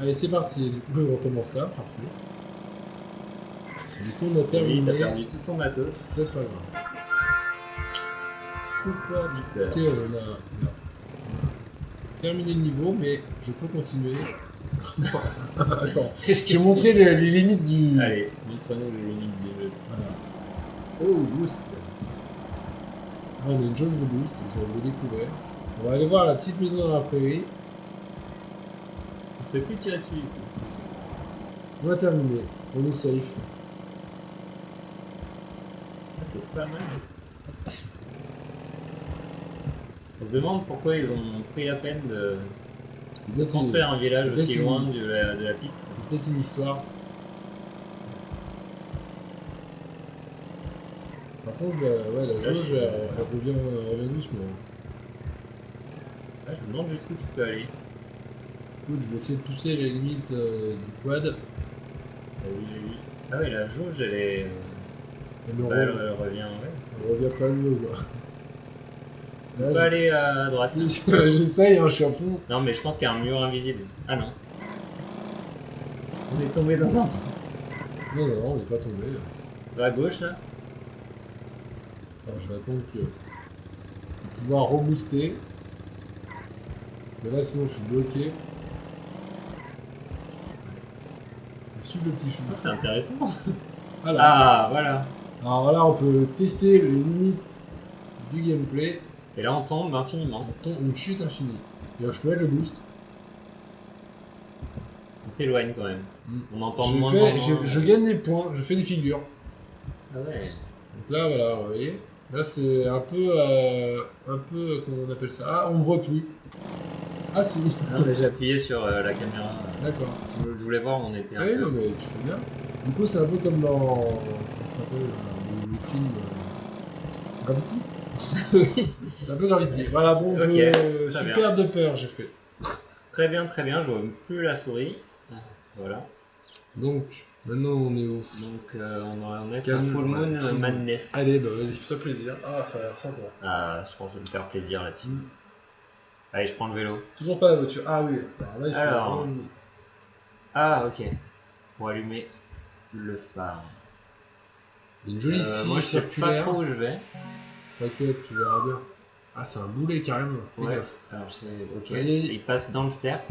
Allez, c'est parti. Du coup, je recommence là. Parfait. Du coup, on a Oui, terminé. t'as perdu tout ton matos. C'est pas grave. Super duper. Écoutez, on a terminé le niveau, mais je peux continuer. Attends, je vais montrer les limites du. Allez, montre-nous les limites du jeu. Voilà. Oh, boost. Là, on a une jauge de boost, je vais le découvrir. On va aller voir la petite maison dans la prairie. On se fait plus tirer dessus. On a terminé. On est safe. Ah, c'est pas mal. On se demande pourquoi ils ont pris la peine de Peut-être construire un village peut-être aussi une- loin de la piste. peut-être une histoire. Par contre, ouais, la Là, jauge, je- elle revient doucement. Ah, je me demande jusqu'où tu peux aller. Écoute, je vais essayer de pousser les limites du quad. Ah oui, oui, oui. Ah oui, la jauge, elle est... Elle me Bah, elle revient, revient, ouais. elle revient pas mieux, quoi. Tu Là, peux aller à droite. j'essaye, hein, je suis à fond. Non, mais je pense qu'il y a un mur invisible. Ah non. On est tombé dans un trou. Non, non, on n'est pas tombé. À gauche, là. Alors, je vais attendre que. de pouvoir rebooster. Mais là, sinon, je suis bloqué. Je suis le petit chou. Ah, c'est intéressant. Voilà. Ah, voilà. Alors là, on peut tester les limites du gameplay. Et là, on tombe infiniment. On tombe une chute infinie. Et alors, je peux mettre le boost. On s'éloigne quand même. On entend Je, moins fais- en moins. je gagne des points, je fais des figures. Ah ouais. Donc là, voilà, vous voyez. Là, c'est un peu, comment on appelle ça? Ah, on me voit plus. Ah si, Non, mais j'ai appuyé sur la caméra. d'accord. Je voulais voir où on était Ah un oui, peu. non, mais tu fais bien. Du coup, c'est un peu comme dans, comment ça s'appelle, le film Gravity. Oui. C'est un peu Gravity. Voilà, bon, Ok, très super de peur, j'ai fait. Très bien, je vois plus la souris. Voilà. Donc, maintenant, on est où? Donc, on va en être à Calme. Full Moon Ouais, Madness. Allez, bah vas-y, fais-toi plaisir. Ah, ça a l'air sympa. Ah, je pense que je vais me faire plaisir là-dessus. Allez, je prends le vélo. Toujours pas la voiture. Ah oui, attends, là, il faut Alors. vraiment- Ah, ok. Pour allumer le phare. Une jolie scie Moi, je sais pas circulaire. trop où je vais. T'inquiète, tu verras bien. Ah, c'est un boulet carrément. Fais Ouais. gaffe. Alors, c'est. Ok. Vas-y. Il passe dans le cercle.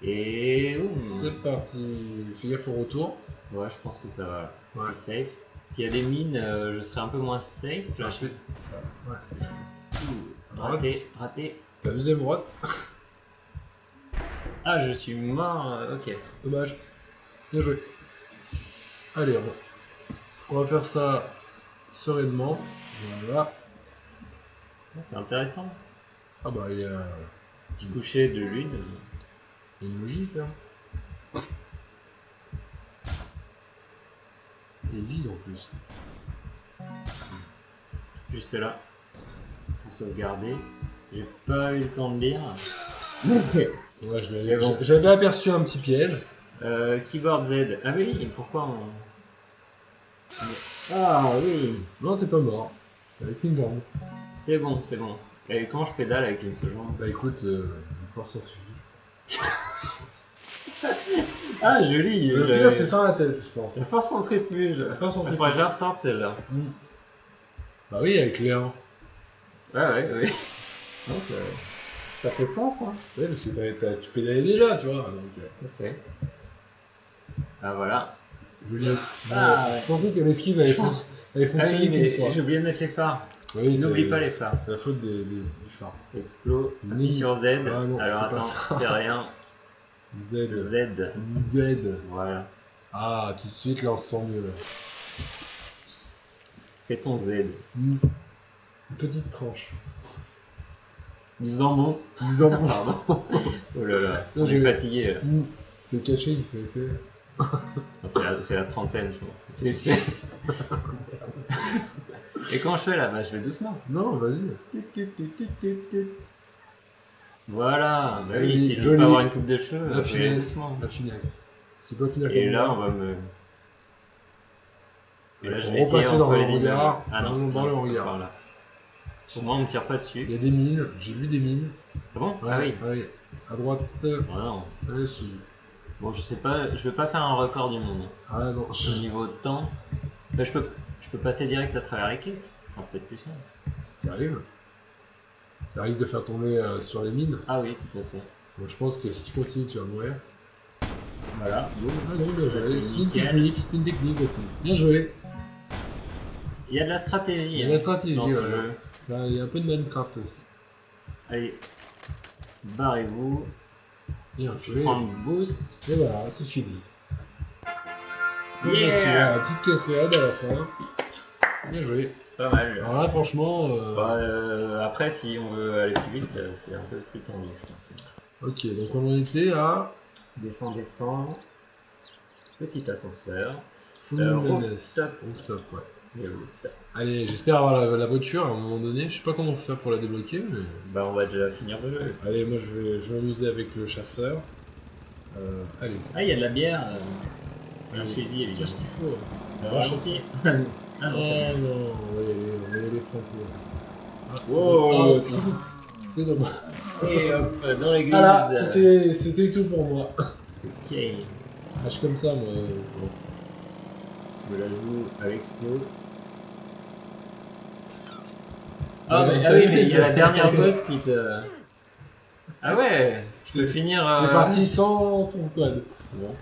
Et. C'est parti. Fais gaffe au retour. Ouais, je pense que ça va. Ouais. C'est safe. S'il y a des mines, je serai un peu moins safe. Ça Là, fait. Ça... Ouais, c'est ça. Raté, raté. La deuxième droite. Ah, je suis mort. Ok. Dommage. Bien joué. Allez, on va faire ça sereinement. Voilà. C'est intéressant. Ah bah, il y a Petit coucher de lune. une logique. Hein. Et vise en plus. Juste là. Pour sauvegarder. J'ai pas eu le temps de lire. Ouais, Mais bon. j'avais aperçu un petit piège. Keyboard Z. Ah oui, pourquoi on... Ah oui. Non, t'es pas mort. Avec une jambe. C'est bon, c'est bon. Et comment je pédale avec une seule jambe? Bah écoute, une force ça suffit. Ah, joli. Le pire, c'est ça la tête, je pense. La force centrifuge. La force centrifuge. Faudrait que je la restarte celle-là. Bah oui, avec les 1. Ouais. Donc, ça fait sens, hein. Ouais, parce que tu pédalais déjà, tu vois. Donc, Ok. Ah voilà. Juliette. Ah, ouais. Je pensais que l'esquive avait Ah fonctionné oui, qu'une mais fois. j'ai oublié de mettre les phares. Oui, N'oublie pas les phares. C'est la faute du phare. Explo, appuie Ni- sur Z. Ah non, Alors c'était pas attends, ça. c'est rien. Z. Z. Z. Voilà. Ah, tout de suite, là, on se sent mieux. Là. Fais ton Z. Une petite tranche. Du jambon. Du jambon. Pardon. Oh là là, Non, on est je- fatigué. Là. C'est caché, il fait épais. Non, c'est la trentaine, je pense. J'ai fait. Et quand je fais là, bah, je vais doucement. Non, vas-y. Voilà, bah oui, Oui, si je veux joli. pas avoir une coupe de cheveux, La je vais aller finesse. doucement. La finesse. C'est pas finir Et comme là, moi. on va me. Et là, je Faut vais essayer repasser dans entre le les regard. immeubles. Ah non, Dans le c'est pas regard. par là. Au moins, on me tire pas Il dessus. y a des mines, j'ai vu des mines. Ah bon? Ah oui. Ouais. À droite. Ah non. Si. Bon, je sais pas, je vais pas faire un record du monde. Ah non. Au niveau de temps, bah, je peux passer direct à travers les caisses. Ça sera peut-être plus simple. Si t'y arrives, ça risque de faire tomber sur les mines. Ah oui, tout à fait. Donc je pense que si tu continues, tu vas mourir. Voilà. Ah non, bien joué. C'est C'est une nickel. technique, une technique aussi. Bien joué. Il y a de la stratégie. Il y a de la stratégie, dans ce ouais. jeu. Ça, il y a un peu de Minecraft aussi. Allez, barrez-vous. Bien joué. Prendre boost. Et voilà, c'est fini. Yeah! La petite cascade à la fin. Bien joué. Pas mal. Alors là, franchement. Après, si on veut aller plus vite, c'est un peu plus tendu, je pense. Ok, donc on en était à Descend. Petit ascenseur. Full Menace. rooftop. Rooftop, ouais. Et rooftop. Allez, j'espère avoir la voiture à un moment donné. Je sais pas comment faire pour la débloquer, mais. Bah, on va déjà finir le jeu. Allez, moi je vais m'amuser avec le chasseur. Allez, Ah, il y a de la bière. Un Allez, fusil, tout évidemment. ce qu'il faut. Ralenti. Ah non, Oh non, on va y aller franco. Ah, c'est Wow, dommage. C'est dommage. Et hop, dans l'église. Voilà, c'était tout pour moi. Ok. Je suis comme ça, moi. Bon. Je la joue à l'explo. Ah, Ah, mais oui, t'as mais vu, il y a la ça. dernière boss qui te. Ah ouais, je peux finir. T'es parti sans ton code. Bon.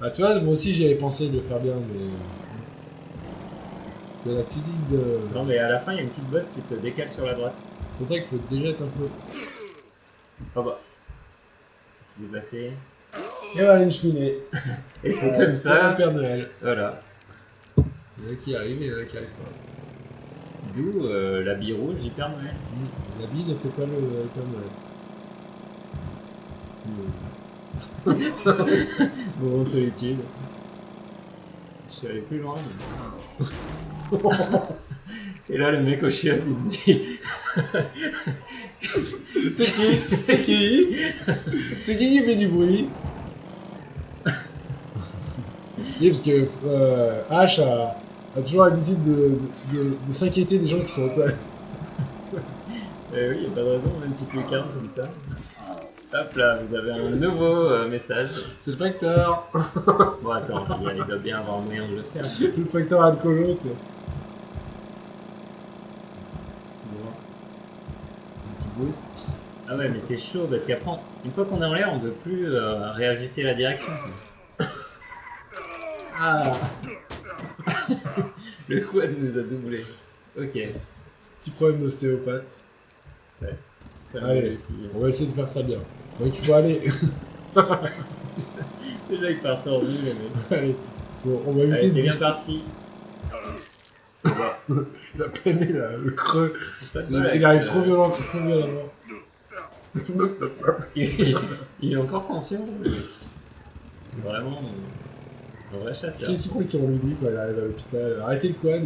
Ah, tu vois, moi aussi j'y avais pensé de le faire bien, mais. C'est la physique de. Non, mais à la fin, il y a une petite boss qui te décale sur la droite. C'est pour ça qu'il faut déjà être un peu. Oh bah. Qu'est-ce qui s'est passé? Et voilà une cheminée. Et c'est comme C'est le ça. Père Noël. Voilà. Il y en a qui arrivent et il y en a qui arrivent pas. D'où l'habit rouge du Père Noël. La bille ne fait pas le Père Noël. Moment de solitude. Je suis allé plus loin. mais- Et là, le mec au chien, il se dit. C'est qui C'est qui C'est qui fait du bruit? Oui, parce que H a toujours l'habitude de s'inquiéter des gens qui sont aux toilettes. Oui, il n'y a pas de raison, une petite lucarne comme ça. Hop là, vous avez un nouveau message. C'est le facteur. Bon, attends, il doit bien avoir un moyen de le faire. Le facteur alcoolo, tu sais. Bon. Un petit boost. Ah ouais, mais c'est chaud parce qu'après, une fois qu'on est en l'air, on ne peut plus réajuster la direction. Ah. Le quad nous a doublé. Ok. Petit problème d'ostéopathe. Ouais. Quand même Allez. réussi. On va essayer de faire ça bien. Donc il faut aller. Déjà, il part tordu, le mec. Allez, on va Allez, éviter t'es de bien booster. parti. Bon, La peine est là, le creux. c'est pas Il mal avec, arrive trop violemment. il est encore conscient, le mec. C'est vraiment un vrai chasseur. Qu'est-ce que tu crois qu'on lui dit quand il arrive à l'hôpital? Arrêtez le quad.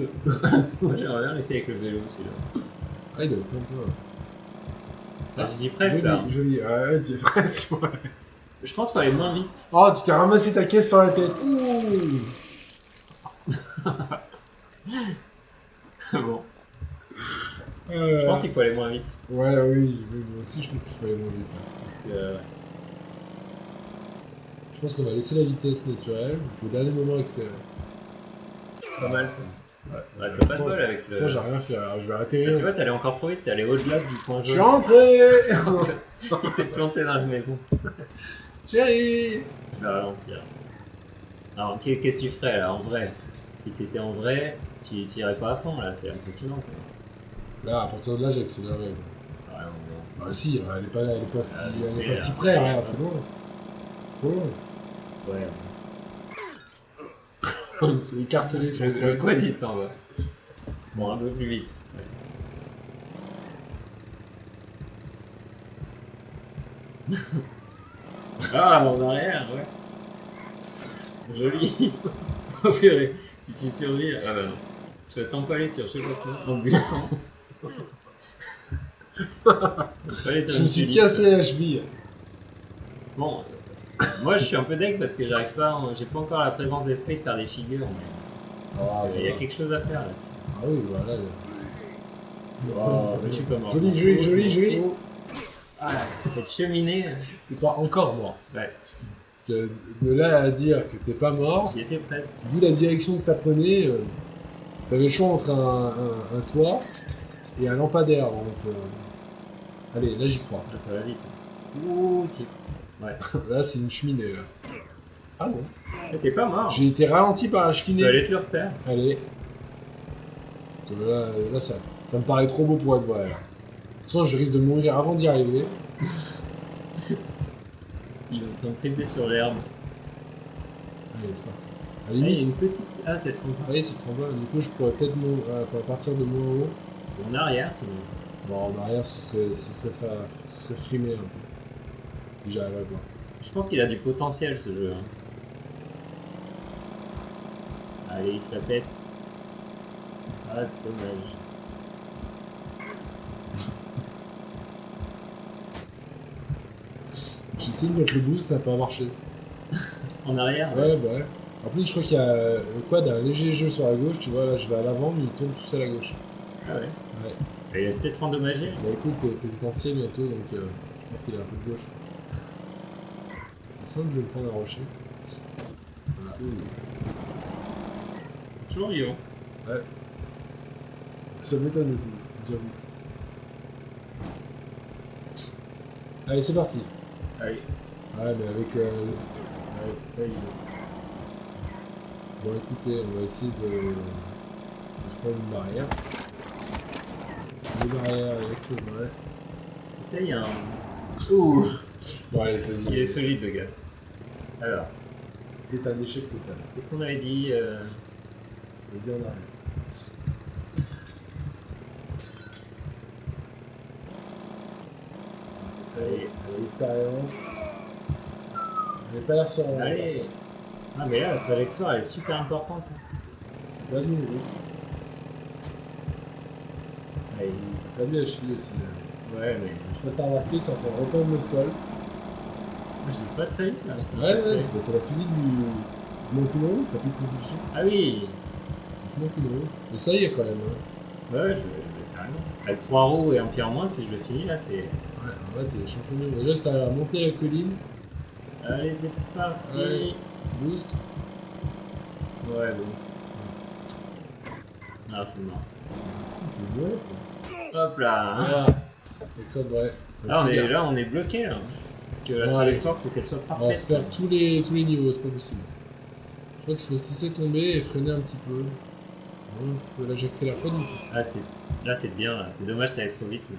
Moi, j'aimerais bien laisser avec le vélo, celui-là. Ah, il doit être un peu. Ah, j'y dis presque, là. Joli, ouais, tu es presque. Ouais. Je pense qu'il faut aller moins vite. Oh, tu t'es ramassé ta caisse sur la tête. Ouh. Bon, je pense qu'il faut aller moins vite. Ouais, oui, moi aussi je pense qu'il faut aller moins vite. Hein, parce que. Je pense qu'on va laisser la vitesse naturelle, au dernier moment accélérer. Pas mal, ça. Ouais, Ouais, t'as pas de bol avec le... Putain, j'ai rien fait, alors je vais arrêter. Tu vois, t'es allé encore trop vite, t'es allé au-delà du point Je suis jaune. rentré. Il s'est planté dans la maison. Chérie. Je vais ralentir. Alors, qu'est-ce que tu ferais là, en vrai? Si t'étais en vrai, tu irais pas à fond là, c'est impressionnant. Là, à partir de là, j'ai accéléré. Ouais, bon. Bah si, elle est pas si, Ah, vite elle est fait, pas si là. près, regarde, c'est loin. Trop loin. Ouais. C'est écartelé sur Le quad il s'en va. Bon, un peu plus vite. Ouais. Ah, en arrière, ouais. Joli. Oh purée, si tu survis là. Ah bah non. Tu vas t'empaler sur je sais pas quoi, en buisson. T'empaler sur Je une me suis tulipe. cassé la cheville. Bon, moi je suis un peu deg parce que j'arrive pas, j'ai pas encore la présence d'esprit de faire des figures, mais Ah, parce ça qu'il y a va. quelque chose à faire là-dessus. Ah oui, voilà. Oh, je suis pas mort. Joli, joli, joli, joli. Ah, cette cheminée. T'es pas encore mort. Ouais, Parce que de là à dire que t'es pas mort, j'y étais presque. vu la direction que ça prenait, t'avais le choix entre un toit et un lampadaire. Donc, allez, là j'y crois. Ah, ça va vite. Ouh, tu. Ouais. Là c'est une cheminée. Là. Ah non. T'es pas mort. J'ai été ralenti par la Tu peux cheminée. aller te le refaire. Allez. Parce que là ça me paraît trop beau pour être vrai. Là. De toute façon, je risque de mourir avant d'y arriver. Ils vont tripler sur l'herbe. Allez, c'est parti. À la Ah, il y a limite, une petite. Ah, c'est trop oui, c'est trop bon. Du coup, je pourrais peut-être partir de moins haut. En arrière, sinon. Bon, en arrière, ce serait frimé un peu. Si j'arrive à voir. Je pense qu'il a du potentiel ce jeu. Hein. Allez, ça pète. Ah, dommage. Tu sais, avec le boost, ça n'a pas marché. En arrière. Ouais, bah ouais. En plus, je crois qu'il y a le quad a un léger jeu sur la gauche. Tu vois, là, je vais à l'avant, mais il tourne tout seul à gauche. Ah ouais. Ouais. Et il a peut-être endommagé. Bah écoute, c'est pénitentiel bientôt, donc je pense qu'il a un peu de gauche. Il semble que je vais me prendre un rocher. Voilà. Toujours vivant. Ouais. Ça m'étonne aussi, j'avoue. Allez, c'est parti. Allez. Ouais, mais avec... ouais, là, bon, écoutez, on va essayer de prendre une barrière. Une barrière avec ce vrai. Tu sais, il y a un. Ouh. Bon, allez, vas-y. Il est solide, le gars. Alors, C'était un échec total. qu'est-ce qu'on avait dit Vas-y, en arrière. Allez. L'expérience. On n'est pas là sur un. Allez. Ah, mais là, la trajectoire elle est super importante. Vas-y, vas-y. Allez. T'as vu la cheville aussi. Là. Ouais, mais. Je passe à remarquer, t'es en train de reprendre le sol. Moi, je vais pas très vite là. Ouais, c'est la physique du Montpellier, t'as plus de propulsion. Ah oui. Du Montpellier. Mais ça y est quand même. Hein. Ouais, je vais carrément. Avec 3 roues et un pied en moins, si je le finis là, c'est. Ouais, en vrai, t'es champion du monde. Déjà, c'est à monter la colline. Allez, c'est parti. Ouais. Boost. Ouais, bon. Ah, c'est mort. C'est bon. Hop là. Voilà. Avec ça, ouais. Là, on est bloqué là. Parce que la Ouais. trajectoire, faut qu'elle soit On va parfaite. se faire tous les niveaux, c'est pas possible. Je pense qu'il faut se laisser tomber et freiner un petit peu. Ouais, un petit peu. Là, j'accélère pas du tout. Ah, là, c'est bien là. C'est dommage que t'allais trop vite. Mais...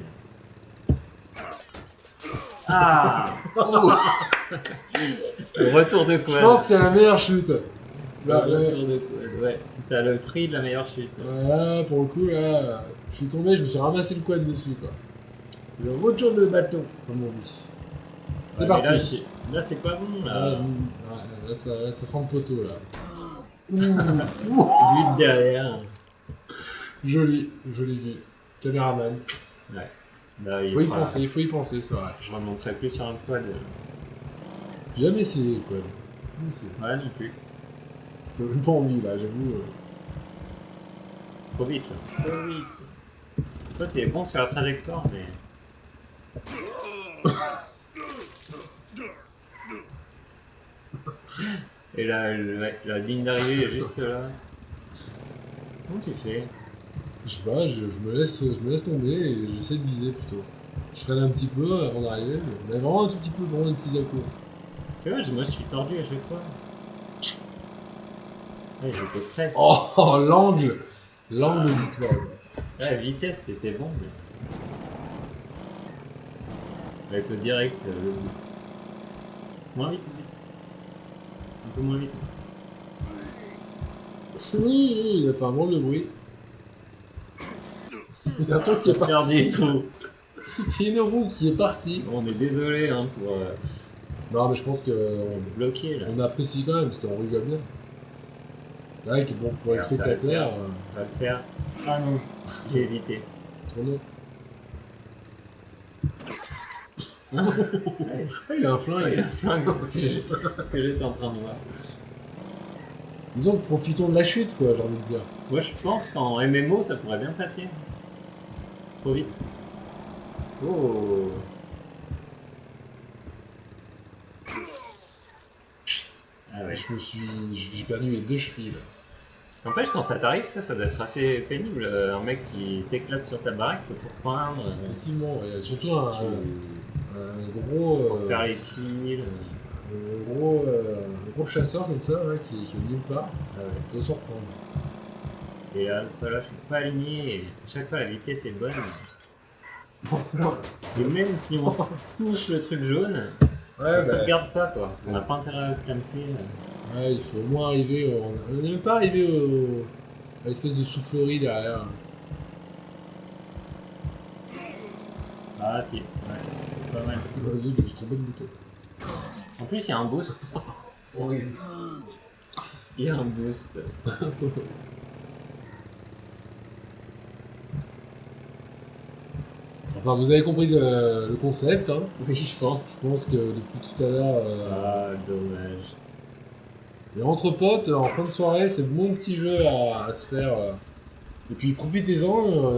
Ah. Le retour de quad. Je pense que c'est la meilleure chute. Le Là, retour de quad, ouais. T'as le prix de la meilleure chute. là, pour le coup, là, je suis tombé, je me suis ramassé le quad dessus, quoi. C'est le retour de bateau, comme on dit. C'est Ouais, parti. Là, c'est pas bon Ah, là. là, ça sent le poteau, là. Vite derrière. Joli vue. Caméraman. Ouais. Là, il Faut y fera- penser, c'est vrai. Je remonterai plus sur un quad. J'ai jamais essayé le quad. Jamais essayé. Ouais, non plus. Ça me donne pas envie, là, j'avoue. Trop vite là. Trop vite. Toi, t'es bon sur la trajectoire, mais. Et là, la ligne d'arrivée est juste là. Comment tu fais? Je sais pas, je me laisse tomber et j'essaie de viser plutôt. Je freine un petit peu avant d'arriver, mais vraiment un tout petit peu, vraiment des petits à-coups. Tu vois, moi je suis tordu à chaque fois. Ouais, j'étais presque. Oh, l'angle du quad. La vitesse c'était bon, mais. Avec le direct, le boost. Moins vite, moins vite. Un peu moins vite. Oui, il a fait un drôle de bruit. Il y a un truc qui est parti. Perdu tout. Il y a une roue qui est partie. On est désolé hein, pour Non, mais je pense que bloquer là. on apprécie quand même parce qu'on rigole bien. C'est vrai que bon, pour les Alors, ça va le spectateurs, Ça va le faire. Ah non, j'ai évité. trop long. Ah, Ah, il a un il flingue. a fait un gros que j'étais en train de voir. Disons que profitons de la chute, quoi, j'ai envie de dire. Moi je pense qu'en MMO ça pourrait bien passer. Trop vite. Oh. Ah ouais. J'ai perdu mes 2 chevilles. N'empêche, quand ça t'arrive, ça doit être assez pénible. Un mec qui s'éclate sur ta baraque pour peindre, Effectivement, et surtout un gros, pour faire les tuiles. un gros chasseur comme ça, ouais, qui est nulle part, Ah ouais. doit surprendre. Et là, je suis pas aligné, et à chaque fois la vitesse est bonne. Et même si on touche le truc jaune, Ouais, ça sauvegarde pas quoi. On n'a pas intérêt à clamser. ouais, il faut au moins arriver. On n'est même pas arrivé à l'espèce de soufflerie derrière. Ah, tiens, ouais, c'est pas mal. Vas-y, je suis tombé de bouton. En plus, il y a un boost. Horrible. Il y a un boost. Enfin, vous avez compris le concept, hein. Oui, je pense. Je pense que depuis tout à l'heure. Ah, dommage. Et entre potes, en fin de soirée, c'est bon petit jeu à se faire. Et puis profitez-en,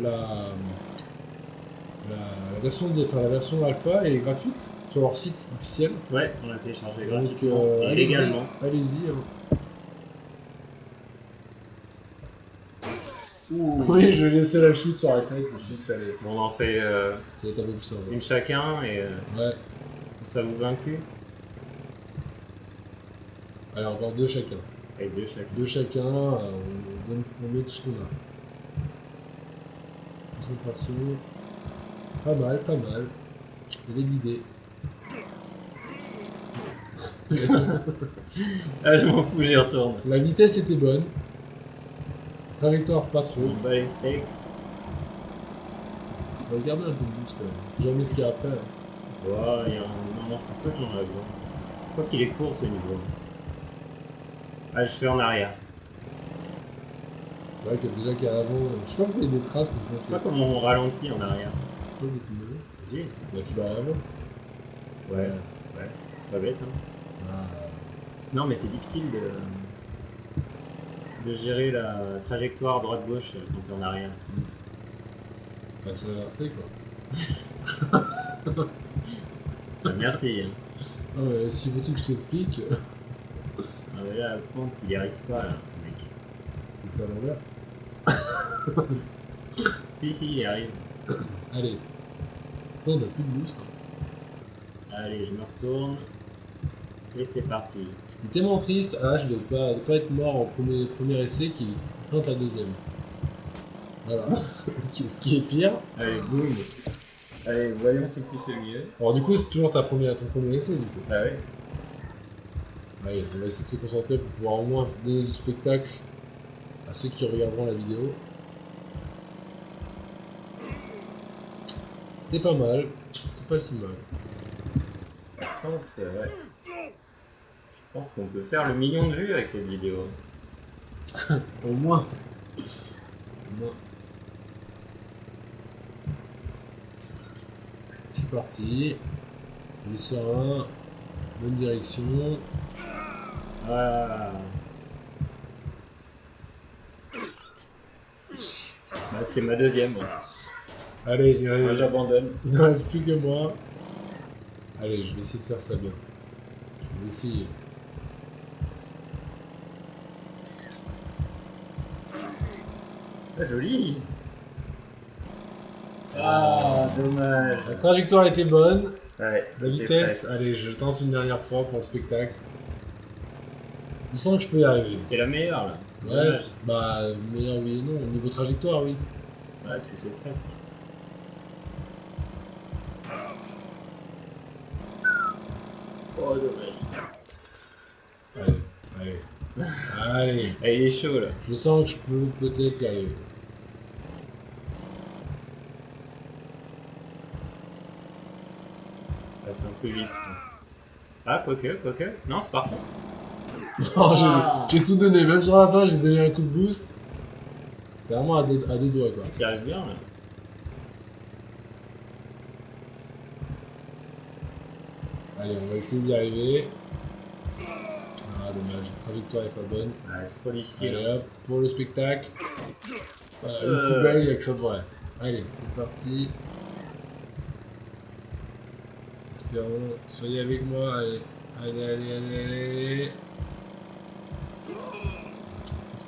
la version alpha est gratuite sur leur site officiel. Ouais, on l'a téléchargé Donc gratuitement et légalement. allez-y. Ouh. Oui, je vais laisser la chute sur la tête, je me suis dit que ça allait Bon, on en fait être un peu plus sympa. une chacun et Ouais, ça vous vaincu. allez, encore 2 chacun. Avec deux chacun. 2 chacun, on met tout ce qu'on a. Concentration. Pas mal, pas mal. Il est l'idée. Ah, je m'en fous, j'y retourne. La vitesse était bonne. Trajectoire pas trop. On bat les steaks. Ça va garder un peu de boost quand même. C'est jamais ce qu'il y a après. Ouais, il y a un. Non, je crois que j'en ai besoin. Je crois qu'il est court ce niveau. Ah, je fais en arrière. C'est vrai que déjà qu'à l'avant, je sais pas pourquoi il y a des traces comme ça. Je sais pas comment on ralentit en arrière. pas beaucoup mieux. Zut. Là, tu vas à l'avant. Ouais, ouais. Pas bête, hein. Ah, Non, mais c'est difficile de gérer la trajectoire droite-gauche quand t'es en arrière. bah, c'est inversé quoi. Ah, merci. Hein. Ah, mais s'il faut tout que je t'explique, Ah, mais là, à point qu'il y arrive pas, là, mec. c'est ça à l'envers. Si, il y arrive. Allez. Oh, on a plus de boost. Hein. Allez, je me retourne. Et c'est parti. Il est tellement triste, H, de pas être mort en premier essai qu'il tente la deuxième. Voilà. Ce qui est pire. Allez, boum. Allez, voyons si tu fais mieux. Alors du coup, c'est toujours ton premier essai du coup. Ah ouais. Allez, on va essayer de se concentrer pour pouvoir au moins donner du spectacle à ceux qui regarderont la vidéo. C'était pas mal, c'est pas si mal. C'est vrai. Je pense qu'on peut faire le million de vues avec cette vidéo. Au moins. Au moins. C'est parti. Le serein. Bonne direction. Ah. Bah, c'est ma deuxième. Moi. Allez, Moi, j'abandonne. il ne reste plus que moi. Allez, je vais essayer de faire ça bien. Je vais essayer. Ah, joli. Ah, dommage. La trajectoire était bonne. Ouais, La vitesse, allez, je tente une dernière fois pour le spectacle. Je sens que je peux y arriver. c'est la meilleure là. Ouais, Dommage. bah, meilleur oui et non. Au niveau trajectoire, oui. Ouais, tu sais presque. Oh, dommage. Allez, allez. Allez. Ah, il est chaud là. Je sens que je peux peut-être y arriver. Ah, c'est un peu vite, je pense. Ah, quoique. Non, c'est parfait. Non, Ah. j'ai tout donné. Même sur la fin, j'ai donné un coup de boost. C'est vraiment à deux doigts, quoi. Tu arrives bien là. Allez, on va essayer d'y arriver. Ah, dommage. La trajectoire est pas bonne. Ouais, c'est trop difficile. Allez, hop, pour le spectacle. Voilà, une Euh. poubelle, il n'y a que ça de vrai. Allez, c'est parti. Espérons. Soyez avec moi. Allez, allez.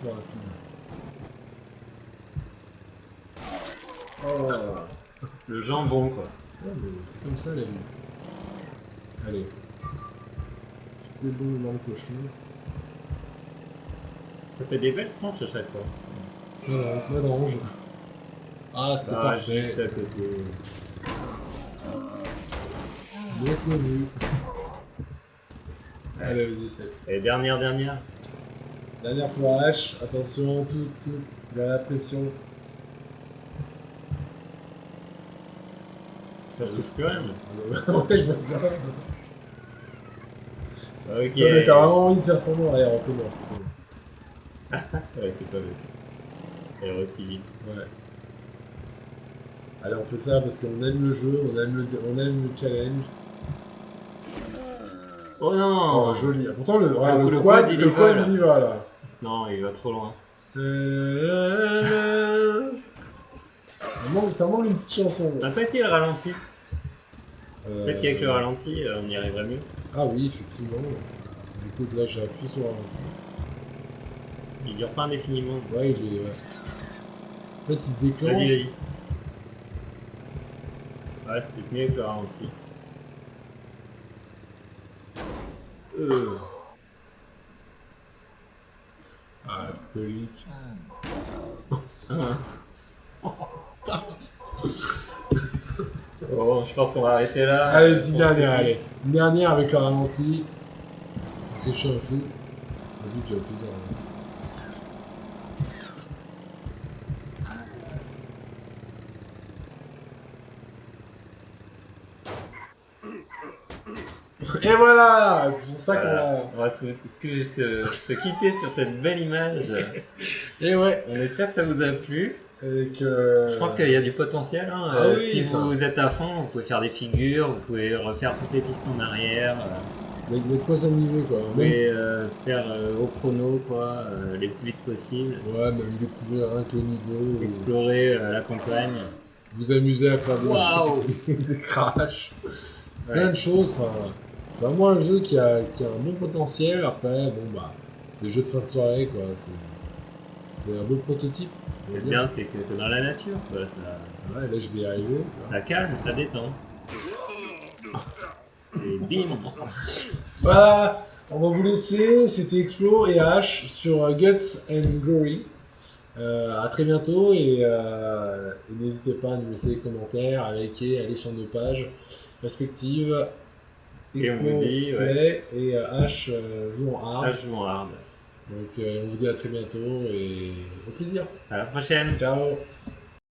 Trop rapide. Oh. Le jambon quoi. Ouais, mais c'est comme ça la vie. Allez. Tout est bon dans le cochon. Ça fait des belles tranches à chaque fois. Mélange. Ah, c'était Ah, parfait. juste à côté. Bien connu. Allez, vas-y, c'est. Et dernière. Dernière pour H. Attention, tout. Il y a la pression. Ça se touche plus rien. Ouais, je vois ça. Ok. Non, mais t'as vraiment envie de faire son nom. Allez, on commence. Ouais, c'est pas vrai. Elle est aussi vite. Ouais. Allez, on fait ça parce qu'on aime le jeu, on aime le challenge. Oh non. Oh, joli. Pourtant, le Le quad, quad, il le y va, quad, là. il y va là. Non, il va trop loin. Ça manque une petite chanson. On n'a pas été le ralenti. Euh, Peut-être qu'avec le ralenti, on y arriverait mieux. Ah oui, effectivement. Écoute, là j'ai appuyé sur le ralenti. Il dure pas indéfiniment. Ouais, il est. Ouais. En fait, il se déclenche. Vas-y. Ouais, c'est mieux avec le ralenti. Ah, alcoolique. Bon, je pense qu'on va arrêter là. Allez, petite pour dernière, ce allez. Une dernière avec le ralenti. Parce que je suis un fou. Vas-y, tu as plusieurs. Et voilà. C'est pour ça qu'on Voilà. va. On va se quitter sur cette belle image. Et ouais. On espère que ça vous a plu. Et que. Je pense qu'il y a du potentiel. Hein. Ah oui, si ça. vous êtes à fond, vous pouvez faire des figures, vous pouvez refaire toutes les pistes en arrière. Mais de quoi s'amuser quoi. Vous pouvez faire au chrono quoi, les plus vite possible. Ouais, même découvrir un que le niveau. Explorer la campagne. Vous amuser à faire des, Waouh. des crashs. Ouais. Plein de choses. Enfin, c'est vraiment un jeu qui a un bon potentiel. Après, bon bah, c'est le jeu de fin de soirée quoi. C'est un beau prototype. on va Le dire. bien, c'est que c'est dans la nature. Quoi. Ouais, là je vais y arriver. Ça calme, ça détend. Et bim. Voilà, on va vous laisser. C'était Explo et H sur Guts and Glory. À très bientôt et n'hésitez pas à nous laisser des commentaires, à liker, à aller sur nos pages respectives. Et on vous dit, Play et H joue en hard. Ah, je joue en hard. Donc on vous dit à très bientôt et au plaisir. À la prochaine. Ciao.